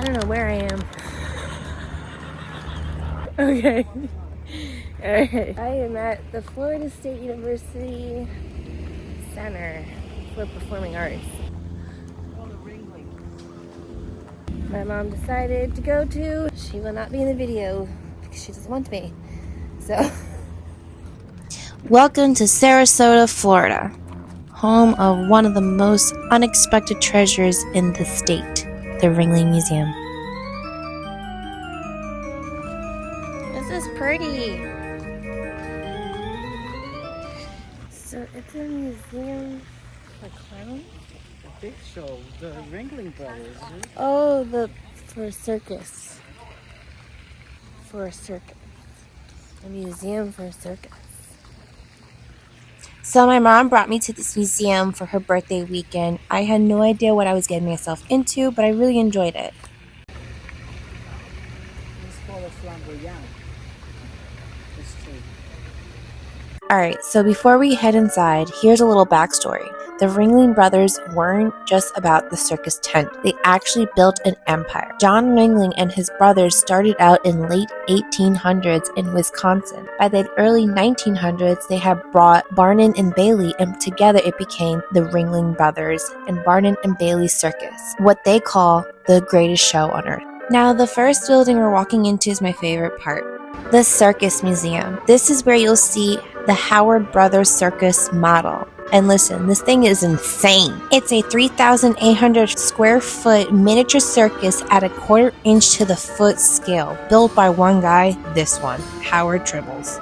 don't know where I am. Okay. Alright. I am at the Florida State University Center for Performing Arts. My mom decided to go to. She will not be in the video because she doesn't want me. So, welcome to Sarasota, Florida, home of one of the most unexpected treasures in the state, the Ringling Museum. This is pretty. So it's a museum for clowns? A big show, the Ringling Brothers. Oh, for a circus. For a circus. A museum for a circus. So my mom brought me to this museum for her birthday weekend. I had no idea what I was getting myself into, but I really enjoyed it. It's called a flamboyant. It's true. Alright, so before we head inside, here's a little backstory. The Ringling Brothers weren't just about the circus tent. They actually built an empire. John Ringling and his brothers started out in late 1800s in Wisconsin. By the early 1900s, they had brought Barnum and Bailey, and together it became the Ringling Brothers and Barnum and Bailey Circus, what they call the greatest show on earth. Now, the first building we're walking into is my favorite part. The Circus Museum. This is where you'll see the Howard Brothers Circus model. And listen, this thing is insane. It's a 3,800 square foot miniature circus at a 1/4 inch to the foot scale, built by one guy, this one, Howard Tibbals.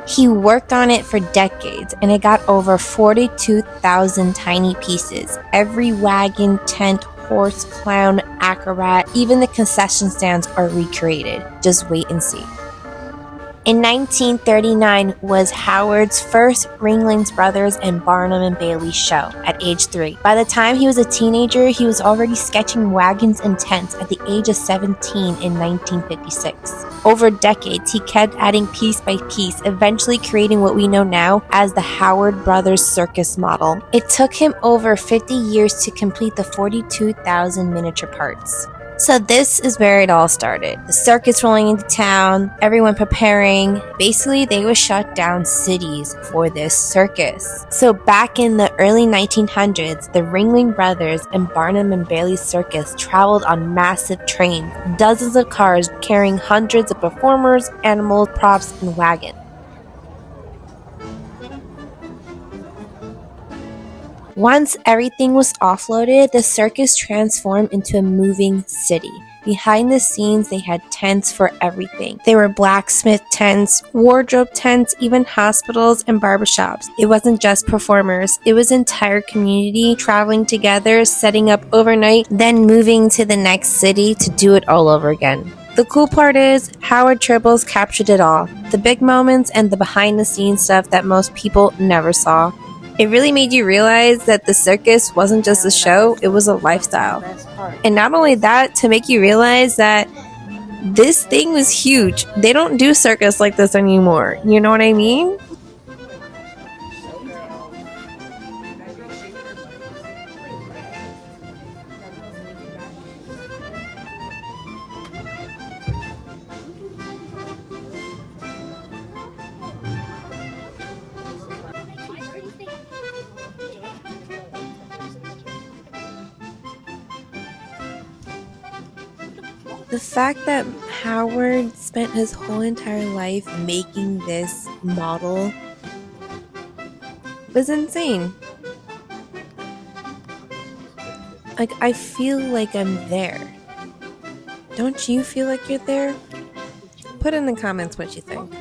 He worked on it for decades, and it got over 42,000 tiny pieces. Every wagon, tent, horse, clown, acrobat, even the concession stands are recreated. Just wait and see. In 1939 was Howard's first Ringling Brothers and Barnum and Bailey show at age 3. By the time he was a teenager, he was already sketching wagons and tents at the age of 17 in 1956. Over decades, he kept adding piece by piece, eventually creating what we know now as the Howard Brothers Circus model. It took him over 50 years to complete the 42,000 miniature parts. So this is where it all started. The circus rolling into town, everyone preparing. Basically, they would shut down cities for this circus. So back in the early 1900s, the Ringling Brothers and Barnum and Bailey Circus traveled on massive trains, dozens of cars carrying hundreds of performers, animals, props, and wagons. Once everything was offloaded, the circus transformed into a moving city. Behind the scenes, they had tents for everything. There were blacksmith tents, wardrobe tents, even hospitals and barbershops. It wasn't just performers. It was entire community traveling together, setting up overnight, then moving to the next city to do it all over again. The cool part is, Howard Tibbals captured it all. The big moments and the behind-the-scenes stuff that most people never saw. It really made you realize that the circus wasn't just a show, it was a lifestyle. And not only that, to make you realize that this thing was huge. They don't do circus like this anymore. You know what I mean? The fact that Howard spent his whole entire life making this model was insane. Like, I feel like I'm there. Don't you feel like you're there? Put in the comments what you think.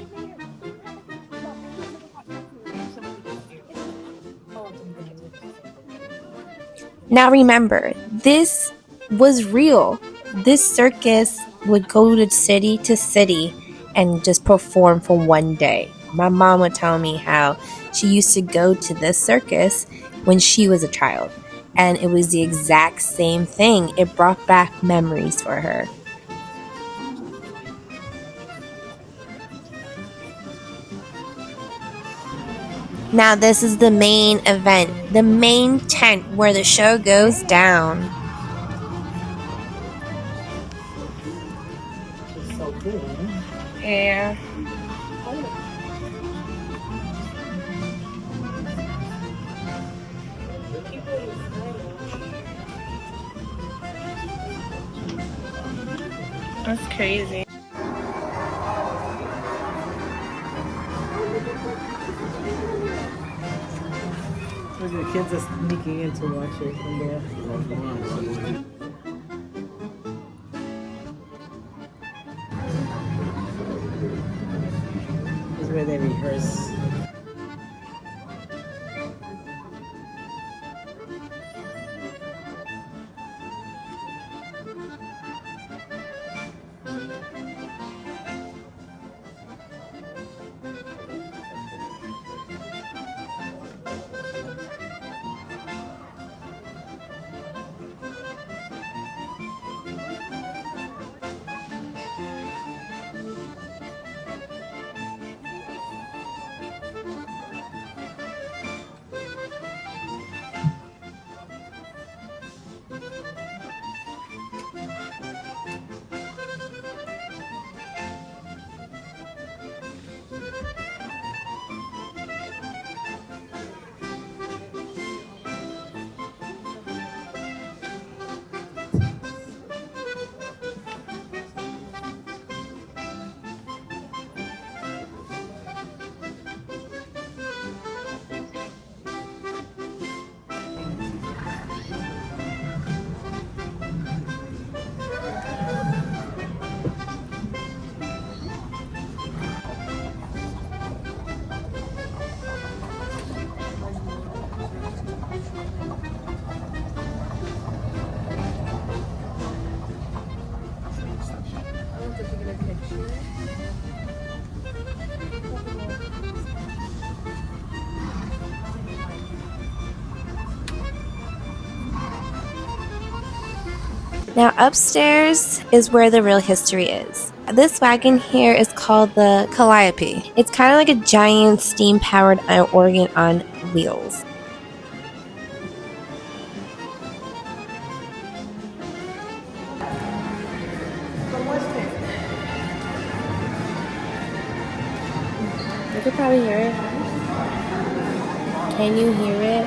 Now remember, this was real. This circus would go to city and just perform for one day. My mom would tell me how she used to go to this circus when she was a child, and it was the exact same thing. It brought back memories for her. Now this is the main event, the main tent where the show goes down. cool, huh? Yeah. That's crazy. Look, the kids are sneaking in to watch it from there. This is where they rehearse. Now upstairs is where the real history is. This wagon here is called the calliope. It's kind of like a giant steam-powered organ on wheels. You could probably hear it. Can you hear it?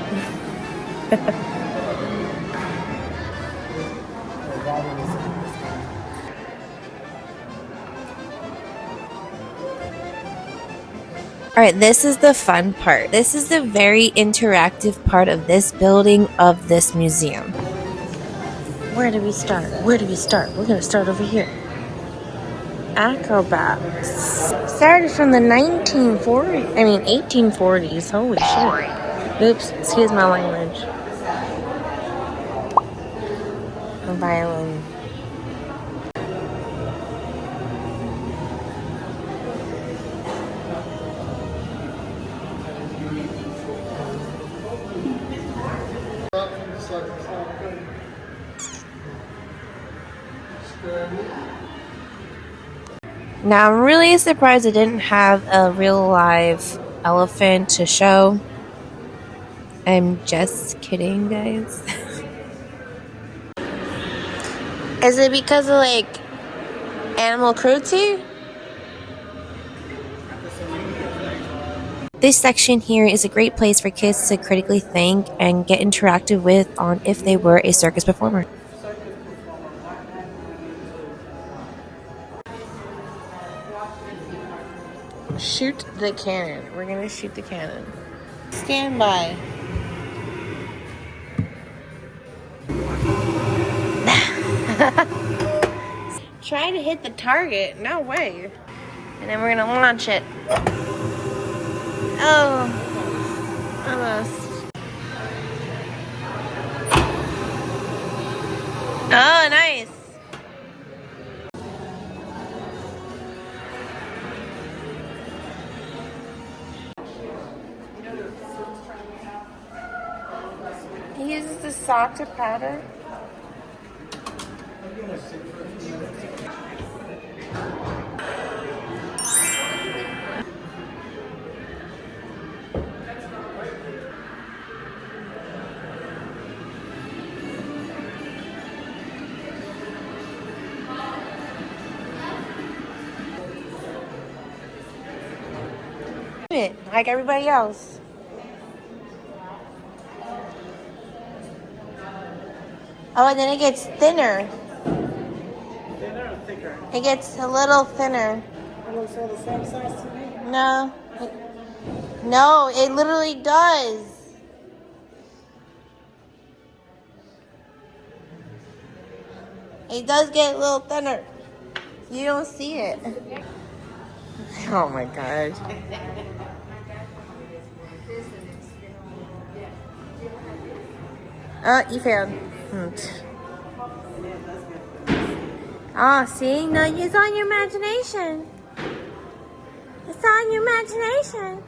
Alright, this is the fun part. This is the very interactive part of this building, of this museum. Where do we start? Where do we start? We're gonna start over here. Acrobats. Started from the 1840s. Holy shit. Oops, excuse my language. A violin. Now, I'm really surprised I didn't have a real live elephant to show. I'm just kidding, guys. Is it because of, like, animal cruelty? This section here is a great place for kids to critically think and get interactive with on if they were a circus performer. Shoot the cannon. We're gonna shoot the cannon. Stand by. Try to hit the target. No way. And then we're gonna launch it. Oh, almost. Oh, nice. He uses the sock to powder. it like everybody else. Oh, and then it gets thinner. Thinner or thicker? It gets a little thinner. It looks all the same size to me. No. No, it literally does. It does get a little thinner. You don't see it. Oh my god. Oh, you failed. Oh, see? No, it's on your imagination. It's on your imagination.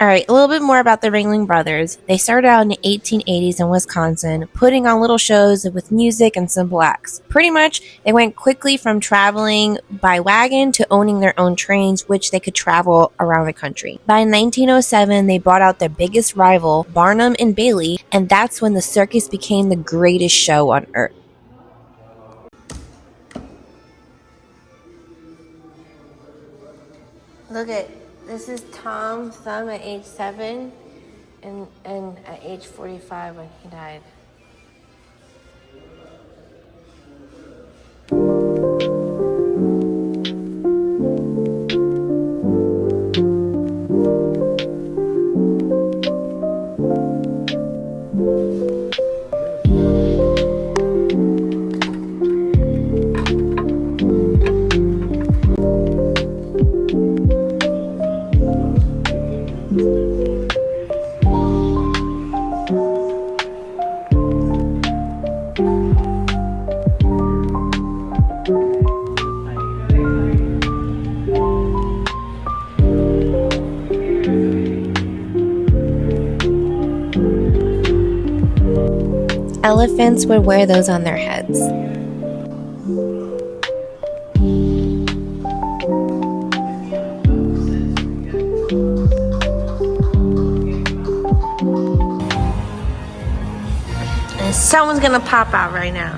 All right, a little bit more about the Ringling Brothers. They started out in the 1880s in Wisconsin, putting on little shows with music and simple acts. Pretty much, they went quickly from traveling by wagon to owning their own trains, which they could travel around the country. By 1907, they bought out their biggest rival, Barnum and Bailey, and that's when the circus became the greatest show on earth. Look at, this is Tom Thumb at age 7 and at age 45 when he died. Elephants would wear those on their heads. And someone's gonna pop out right now.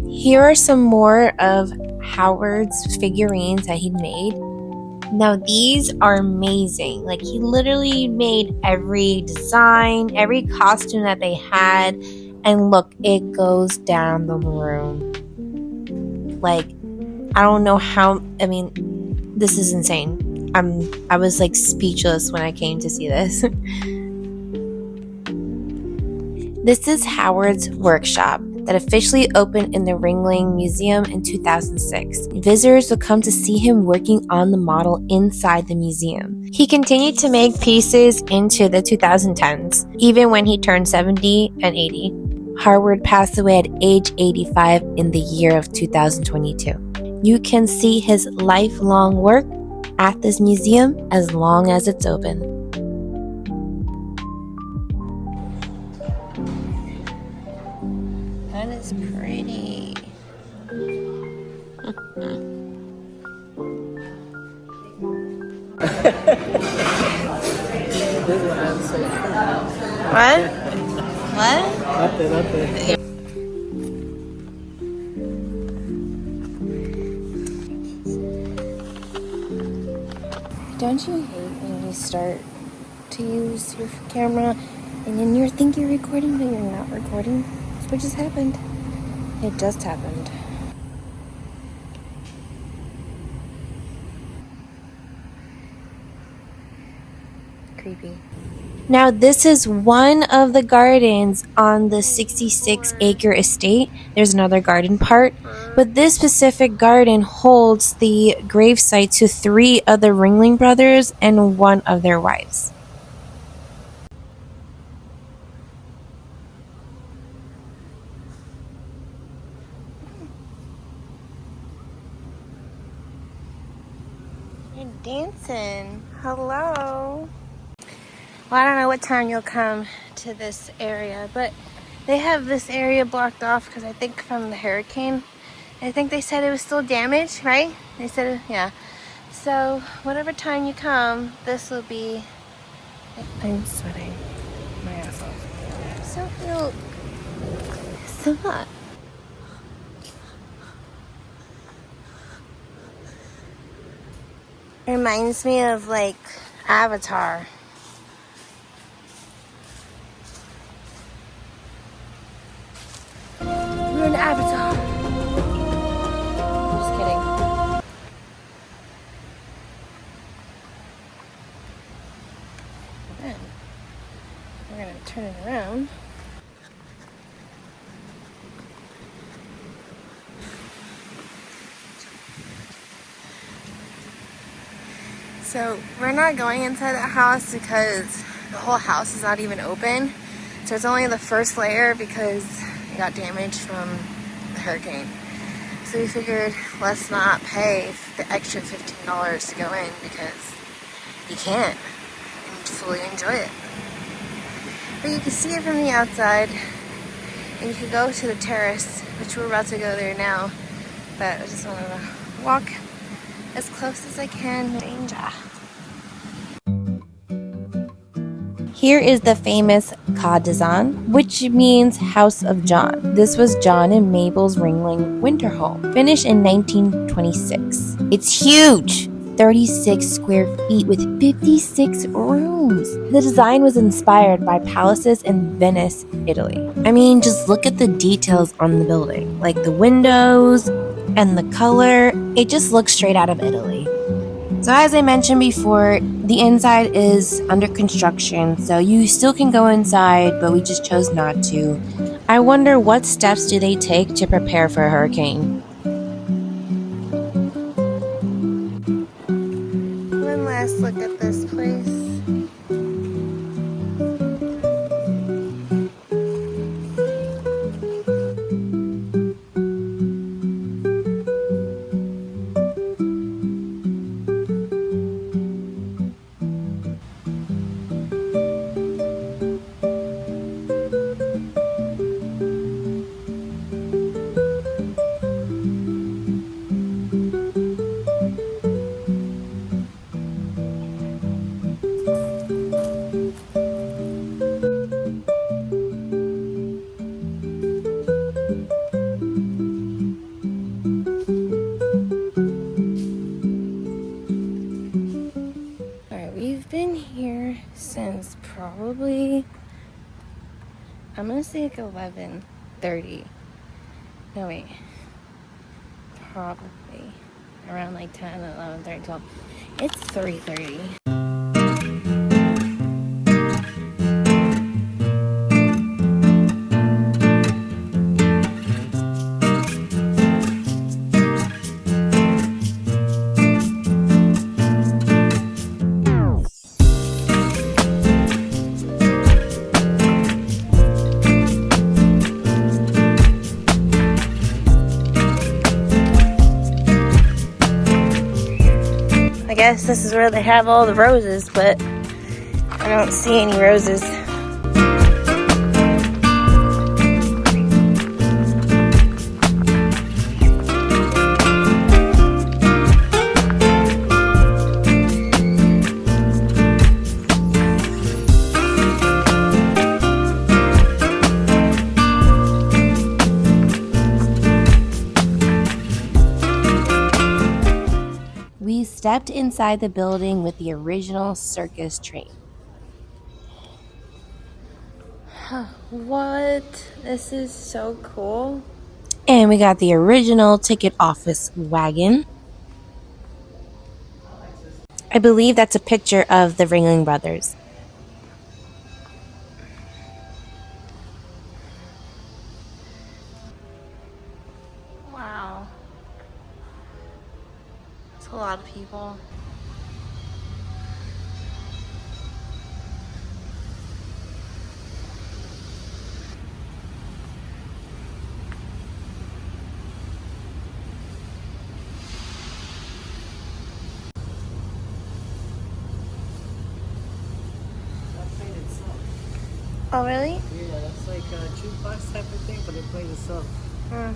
Here are some more of Howard's figurines that he made. Now these are amazing. Like, he literally made every design, every costume that they had, and look, it goes down the room. Like, I don't know how, I mean, this is insane. I was like speechless when I came to see this. This is Howard's workshop that officially opened in the Ringling Museum in 2006. Visitors would come to see him working on the model inside the museum. He continued to make pieces into the 2010s, even when he turned 70 and 80. Howard passed away at age 85 in the year of 2022. You can see his lifelong work at this museum as long as it's open. That is pretty. What? What? Nothing. Don't you hate when you start to use your camera and then you think you're recording but you're not recording? That's what just happened. It just happened. Creepy. Now this is one of the gardens on the 66-acre estate. There's another garden part, but this specific garden holds the gravesite to 3 of the Ringling brothers and 1 of their wives. You're dancing. Hello. Well, I don't know what time you'll come to this area, but they have this area blocked off because I think from the hurricane. I think they said it was still damaged, right? They said, yeah. So whatever time you come, this will be. I'm sweating my ass off. So cute. So hot. Reminds me of like Avatar. We're in Avatar. Just kidding. Then we're gonna turn it around. So we're not going inside the house because the whole house is not even open. So it's only the first layer because it got damaged from the hurricane. So we figured let's not pay the extra $15 to go in because you can't and fully enjoy it. But you can see it from the outside and you can go to the terrace, which we're about to go there now. But I just wanted to walk as close as I can. Danger. Here is the famous Kadazan, which means House of John. This was John and Mabel's Ringling winter home, finished in 1926. It's huge! 36 square feet with 56 rooms. The design was inspired by palaces in Venice, Italy. I mean, just look at the details on the building, like the windows and the color. It just looks straight out of Italy. So as I mentioned before, the inside is under construction, so you still can go inside, but we just chose not to. I wonder what steps do they take to prepare for a hurricane. One last look at this place. We've been here since probably, I'm gonna say like 11:30. No wait, probably around like 10, 11:30, 12. It's 3:30. I guess this is where they have all the roses, but I don't see any roses. We stepped inside the building with the original circus train. What? This is so cool. And we got the original ticket office wagon. I believe that's a picture of the Ringling brothers. Wow. It's a lot of people. Oh, really? Yeah, that's like a jukebox type of thing, but they play the song. Hmm.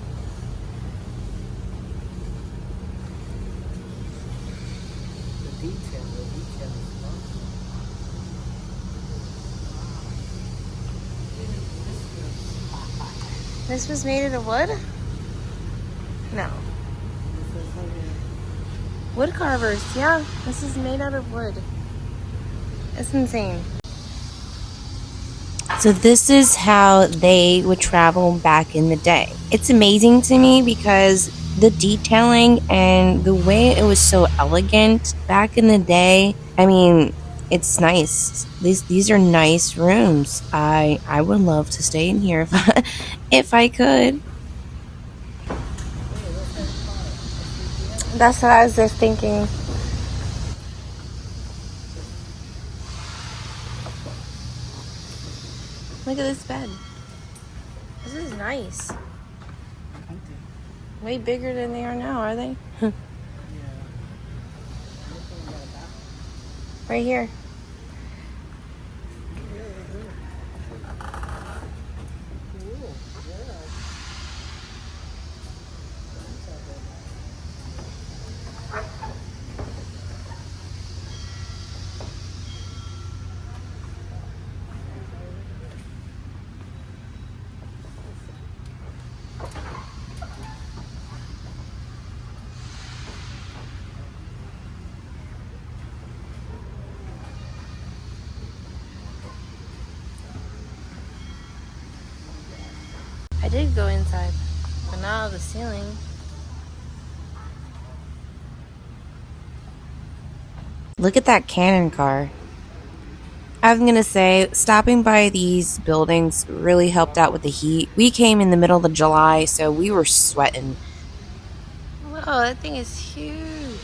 The detail is fun. This was made out of wood? No. This is like Wood carvers, yeah. This is made out of wood. It's insane. So this is how they would travel back in the day. It's amazing to me because the detailing and the way it was so elegant back in the day. I mean, it's nice. These are nice rooms. I would love to stay in here if I could. That's what I was just thinking. Look at this bed. This is nice. Way bigger than they are now, are they? Right here. I did go inside, but not the ceiling. Look at that cannon car. I'm gonna say, stopping by these buildings really helped out with the heat. We came in the middle of July, so we were sweating. Whoa, that thing is huge.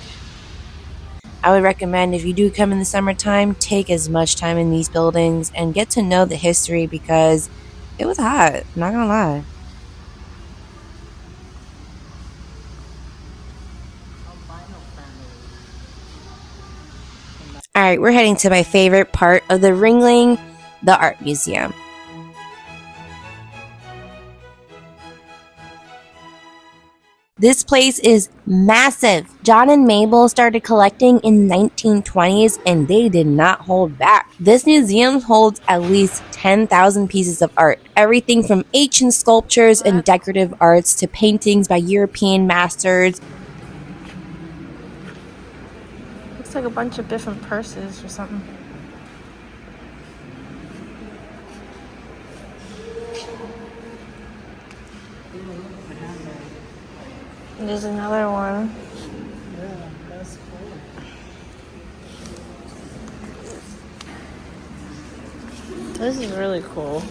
I would recommend if you do come in the summertime, take as much time in these buildings and get to know the history because it was hot, I'm not gonna lie. All right, we're heading to my favorite part of the Ringling, the Art Museum. This place is massive. John and Mable started collecting in the 1920s and they did not hold back. This museum holds at least 10,000 pieces of art. Everything from ancient sculptures and decorative arts to paintings by European masters. Looks like a bunch of different purses or something. There's another one. yeah, that's cool. This is really cool.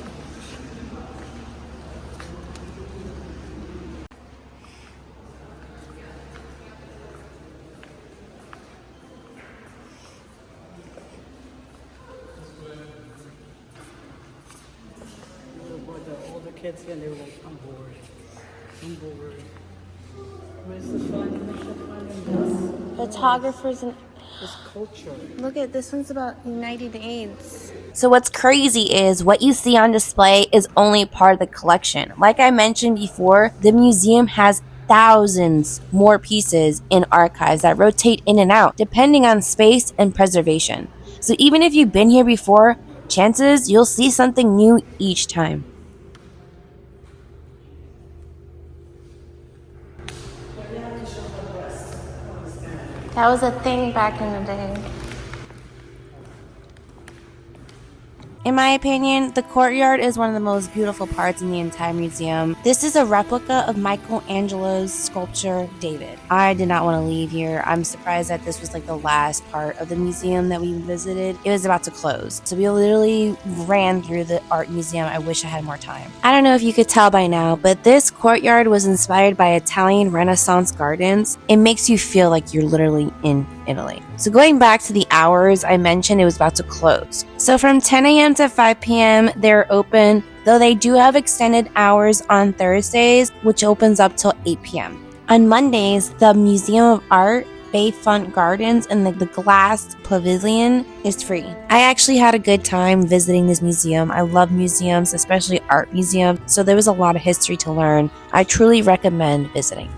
All the kids here, they were like, I'm bored. Where's the fun in this? Photographers and This culture. look at this one's about United AIDS. So what's crazy is what you see on display is only part of the collection. Like I mentioned before, the museum has thousands more pieces in archives that rotate in and out depending on space and preservation. So even if you've been here before, chances you'll see something new each time. That was a thing back in the day. In my opinion, the courtyard is one of the most beautiful parts in the entire museum. This is a replica of Michelangelo's sculpture, David. I did not want to leave here. I'm surprised that this was like the last part of the museum that we visited. It was about to close. So we literally ran through the art museum. I wish I had more time. I don't know if you could tell by now, but this courtyard was inspired by Italian Renaissance gardens. It makes you feel like you're literally in Italy. So going back to the hours, I mentioned it was about to close. So from 10 a.m. to 5 p.m. they're open, though they do have extended hours on Thursdays, which opens up till 8 p.m. On Mondays, the Museum of Art bayfront gardens, and the glass pavilion is free. I actually had a good time visiting this museum. I love museums, especially art museums, so there was a lot of history to learn. I truly recommend visiting.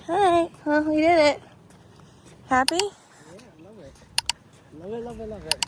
Alright, well, we did it. Happy? Yeah, love it. Love it, love it, love it.